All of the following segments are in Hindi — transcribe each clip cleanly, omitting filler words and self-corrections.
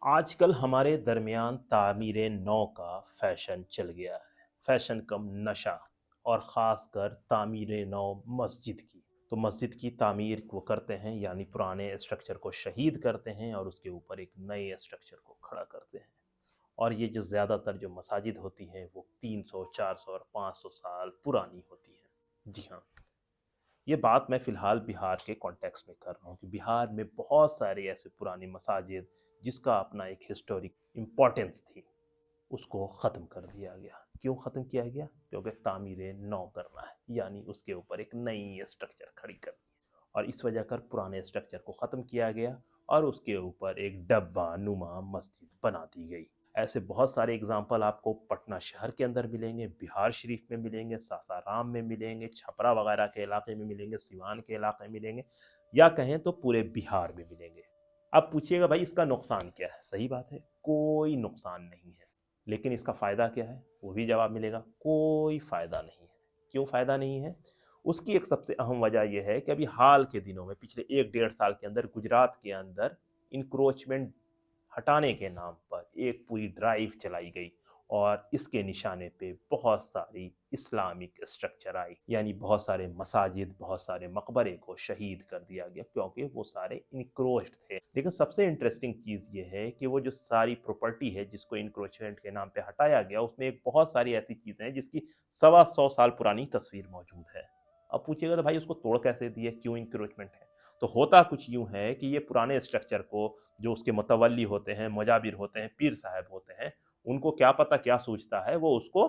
आजकल हमारे दरमियान तामीर नौ का फैशन चल गया है। फैशन कम नशा। और ख़ासकर तामीर नौ मस्जिद की। तो मस्जिद की तामीर वो करते हैं, यानी पुराने स्ट्रक्चर को शहीद करते हैं और उसके ऊपर एक नए स्ट्रक्चर को खड़ा करते हैं। और ये जो ज़्यादातर जो मसाजिद होती हैं वो 300 400 और 500 साल पुरानी होती हैं। जी हाँ, ये बात मैं फ़िलहाल बिहार के कॉन्टेक्स्ट में कर रहा हूँ कि बिहार में बहुत सारे ऐसे पुरानी मसाजिद जिसका अपना एक हिस्टोरिक इम्पोर्टेंस थी, उसको ख़त्म कर दिया गया। क्यों ख़त्म किया गया? क्योंकि तामीर नौ करना है, यानी उसके ऊपर एक नई स्ट्रक्चर खड़ी करनी है। और इस वजह कर पुराने स्ट्रक्चर को ख़त्म किया गया और उसके ऊपर एक डब्बा नुमा मस्जिद बना दी गई। ऐसे बहुत सारे एग्जाम्पल आपको पटना शहर के अंदर मिलेंगे, बिहार शरीफ में मिलेंगे, सासाराम में मिलेंगे, छपरा वगैरह के इलाके में मिलेंगे, सिवान के इलाके में मिलेंगे, या कहें तो पूरे बिहार में मिलेंगे। अब पूछिएगा भाई इसका नुकसान क्या है? सही बात है, कोई नुकसान नहीं है। लेकिन इसका फ़ायदा क्या है? वो भी जवाब मिलेगा, कोई फ़ायदा नहीं है। क्यों फ़ायदा नहीं है? उसकी एक सबसे अहम वजह यह है कि अभी हाल के दिनों में पिछले 1 डेढ़ साल के अंदर गुजरात के अंदर इंक्रोचमेंट हटाने के नाम पर एक पूरी ड्राइव चलाई गई और इसके निशाने पे बहुत सारी इस्लामिक स्ट्रक्चर आई, यानी बहुत सारे मसाजिद, बहुत सारे मकबरे को शहीद कर दिया गया क्योंकि वो सारे इनक्रोच्ड थे। लेकिन सबसे इंटरेस्टिंग चीज़ ये है कि वो जो सारी प्रॉपर्टी है जिसको इनक्रोचमेंट के नाम पे हटाया गया, उसमें एक बहुत सारी ऐसी चीज़ें हैं जिसकी 125 साल पुरानी तस्वीर मौजूद है। अब पूछिएगा तो भाई उसको तोड़ कैसे दिए, क्यों इंक्रोचमेंट है? तो होता कुछ यूँ है कि ये पुराने स्ट्रक्चर को, जो उसके मुतवल्ली होते हैं, मजाबिर होते हैं, पीर साहब होते हैं, उनको क्या पता क्या सूझता है, वो उसको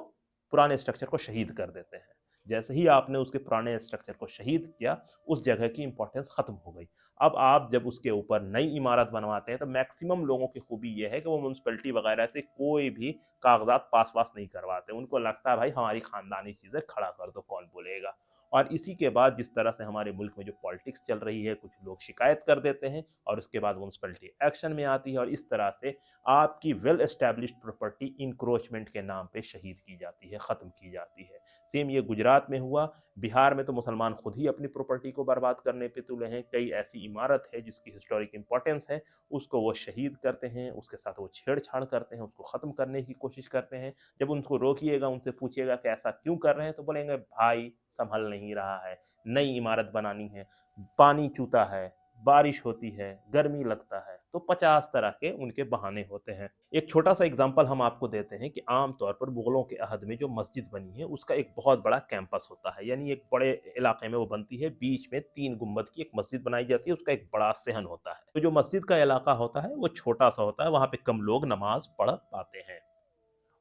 पुराने स्ट्रक्चर को शहीद कर देते हैं। जैसे ही आपने उसके पुराने स्ट्रक्चर को शहीद किया, उस जगह की इंपॉर्टेंस खत्म हो गई। अब आप जब उसके ऊपर नई इमारत बनवाते हैं तो मैक्सिमम लोगों की खूबी ये है कि वो म्युनिसिपैलिटी वगैरह से कोई भी कागजात पास वास नहीं करवाते। उनको लगता है भाई हमारी खानदानी चीज़ें खड़ा कर दो, कौन बोलेगा। और इसी के बाद जिस तरह से हमारे मुल्क में जो पॉलिटिक्स चल रही है, कुछ लोग शिकायत कर देते हैं और उसके बाद म्युनिसिपैलिटी एक्शन में आती है और इस तरह से आपकी वेल एस्टैब्लिश्ड प्रॉपर्टी इंक्रोचमेंट के नाम पे शहीद की जाती है, ख़त्म की जाती है। सेम ये गुजरात में हुआ। बिहार में तो मुसलमान खुद ही अपनी प्रॉपर्टी को बर्बाद करने पे तुले हैं। कई ऐसी इमारत है जिसकी हिस्टोरिक इंपॉर्टेंस है, उसको वो शहीद करते हैं, उसके साथ वो छेड़छाड़ करते हैं, उसको ख़त्म करने की कोशिश करते हैं। जब उनको रोकिएगा, उनसे पूछिएगा कि ऐसा क्यों कर रहे हैं, तो बोलेंगे भाई संभल नहीं रहा है, नई इमारत बनानी है, पानी चूता है, बारिश होती है, गर्मी लगता है, तो 50 तरह के उनके बहाने होते हैं। एक छोटा सा एग्जांपल हम आपको देते हैं कि आम तौर पर मुगलों के अहद में जो मस्जिद बनी है उसका एक बहुत बड़ा कैंपस होता है, यानी एक बड़े इलाके में वो बनती है, बीच में 3 गुंबद की एक मस्जिद बनाई जाती है, उसका एक बड़ा सहन होता है। तो जो मस्जिद का इलाका होता है वो छोटा सा होता है, वहां पे कम लोग नमाज पढ़ पाते हैं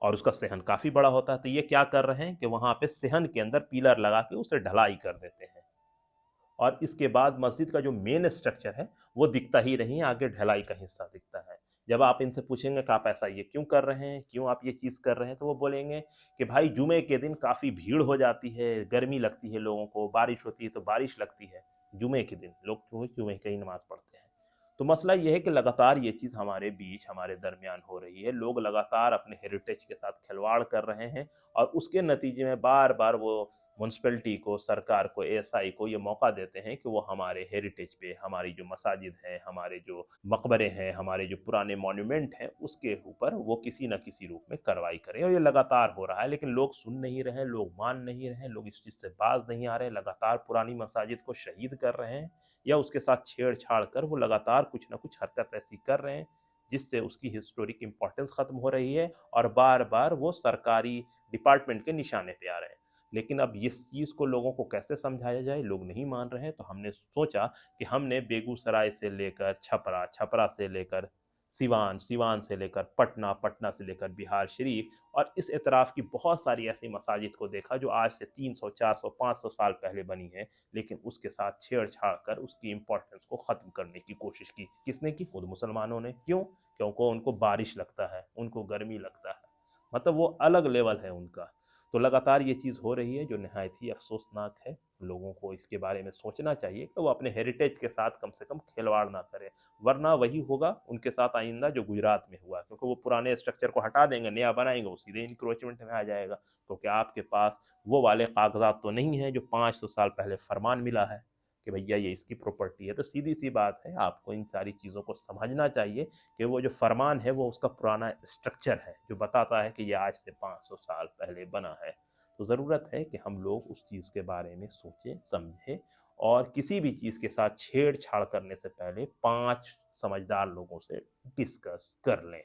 और उसका सहन काफी बड़ा होता है। तो ये क्या कर रहे हैं कि वहां पे सहन के अंदर पिलर लगा के उसे ढलाई कर देते हैं और इसके बाद मस्जिद का जो मेन स्ट्रक्चर है वो दिखता ही नहीं, आगे ढलाई का हिस्सा दिखता है। जब आप इनसे पूछेंगे कि आप ऐसा ये क्यों कर रहे हैं, क्यों आप ये चीज़ कर रहे हैं, तो वो बोलेंगे कि भाई जुमे के दिन काफ़ी भीड़ हो जाती है, गर्मी लगती है लोगों को, बारिश होती है तो बारिश लगती है। जुमे के दिन लोग क्यों जुमे की नमाज पढ़ते हैं। तो मसला ये है कि लगातार ये चीज़ हमारे बीच, हमारे दरमियान हो रही है। लोग लगातार अपने हेरिटेज के साथ खिलवाड़ कर रहे हैं और उसके नतीजे में बार बार वो म्यूनसिपैलिटी को, सरकार को, एएसआई को ये मौका देते हैं कि वो हमारे हेरिटेज पे, हमारी जो मसाजिद हैं, हमारे जो मकबरे हैं, हमारे जो पुराने मॉन्यूमेंट हैं, उसके ऊपर वो किसी न किसी रूप में कार्रवाई करें। और ये लगातार हो रहा है, लेकिन लोग सुन नहीं रहे हैं, लोग मान नहीं रहे हैं, लोग इस चीज़ से बाज नहीं आ रहे हैं। लगातार पुरानी मसाजिद को शहीद कर रहे हैं या उसके साथ छेड़छाड़ कर वो लगातार कुछ ना कुछ हरकत ऐसी कर रहे हैं जिससे उसकी हिस्टोरिक इंपॉर्टेंस खत्म हो रही है और बार बार वो सरकारी डिपार्टमेंट के निशाने पे आ रहे हैं। लेकिन अब इस चीज़ को लोगों को कैसे समझाया जाए, लोग नहीं मान रहे हैं। तो हमने सोचा कि हमने बेगूसराय से लेकर छपरा, छपरा से लेकर सिवान, सिवान से लेकर पटना, पटना से लेकर बिहार शरीफ और इस एतराफ़ की बहुत सारी ऐसी मसाजिद को देखा जो आज से 300, 400, 500 साल पहले बनी है, लेकिन उसके साथ छेड़छाड़ कर उसकी इम्पोर्टेंस को ख़त्म करने की कोशिश की। किसने की? खुद मुसलमानों ने। क्यों? क्योंकि उनको बारिश लगता है, उनको गर्मी लगता है, मतलब वो अलग लेवल है उनका। तो लगातार ये चीज़ हो रही है जो निहायत ही अफ़सोसनाक है। लोगों को इसके बारे में सोचना चाहिए कि वो अपने हेरिटेज के साथ कम से कम खिलवाड़ ना करें, वरना वही होगा उनके साथ आइंदा जो गुजरात में हुआ। क्योंकि वो पुराने स्ट्रक्चर को हटा देंगे, नया बनाएंगे, वो सीधे इंक्रोचमेंट में आ जाएगा। क्योंकि आपके पास वो वाले कागजात तो नहीं हैं जो 500 साल पहले फरमान मिला है। कि भैया ये इसकी प्रॉपर्टी है, तो सीधी सी बात है आपको इन सारी चीज़ों को समझना चाहिए कि वो जो फरमान है वो उसका पुराना स्ट्रक्चर है जो बताता है कि ये आज से 500 साल पहले बना है। तो ज़रूरत है कि हम लोग उस चीज़ के बारे में सोचें समझें और किसी भी चीज़ के साथ छेड़छाड़ करने से पहले 5 समझदार लोगों से डिस्कस कर लें।